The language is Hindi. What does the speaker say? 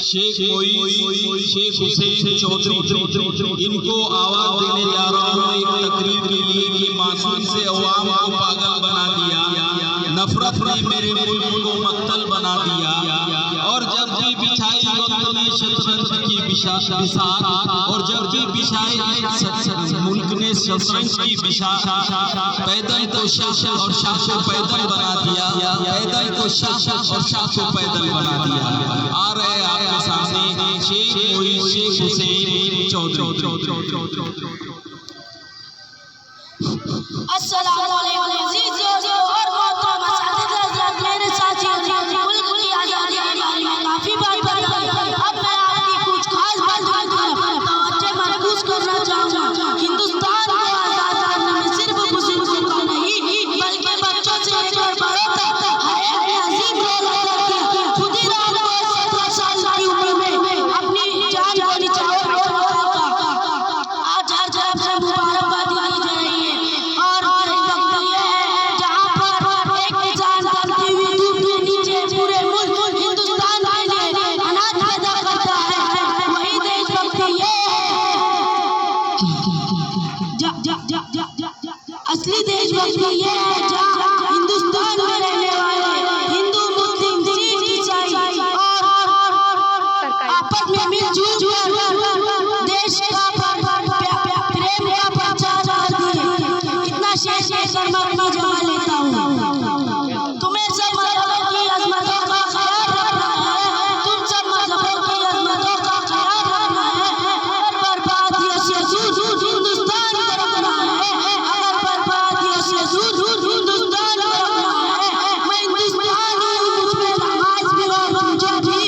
शेख हुसैन चौधरी, इनको आवाज देने जा रहा हूँ एक तकरीर के लिए कि मासूम से अवाम को पागल बना दिया, नफरत ने मेरे मुल्क को मक्तल बना दिया। और जब भी बिछाई वक्त ने शतरंज की बिसात, और जब भी बिछाई मुल्क ने शतरंज की बिसात, पैदल को शाह और शाह को पैदल बना दिया, पैदल को शाह और शाह को पैदल बना दिया। आ रहे आपके सामने शेख हुसैन चौधरी। अस्सलाम वालेकुम अज़ीज़ों और मोहतरम असातिज़ा हज़रात, मेरे साथियों, मुल्क की आज़ादी के बारे में काफ़ी बात बताई। अब मैं आपकी कुछ खास बातों की तरफ तवज्जो मरकूज़ करना चाहूँगा। हिंदुस्तान को आज़ाद करने में सिर्फ मुस्लिमों का नहीं बल्कि बच्चों से लेकर बड़ों तक हर एक ने अजीम रोल अदा किया। खुदीराम को 17 साल की उम्र में अपनी जान को निछावर में लगा था। आज हर तरफ से मुबारकबाद दी जा रही है। और यही वक्त ये है जहाँ पर एक किसान जलती हुई धूप के नीचे पूरे मुल्क हिंदुस्तान के लिए अनाज पैदा करता है। वही देशभक्ति ये है, असली देशभक्ति ये है जहाँ हिंदुस्तान में रहने वाले हिंदू, मुस्लिम, सिख, ईसाई और आपस में मिलजुल कर देश का प्रेम का प्रचार करती है। इतना शेष देकर मैं अपनी जगह लेता हूँ। तुम्हें सब मजहबों की अजमतों का ख्याल रखना है, तुम सब मजहबों की अजमतों का ख्याल रखना है। अगर बर्बाद यसूस हिंदुस्तान को रखना है, अगर बर्बाद यसूस हिंदुस्तान को रखना है, मैं हिंदुस्तान हूँ, मुझ में नमाज भी और मुझे भी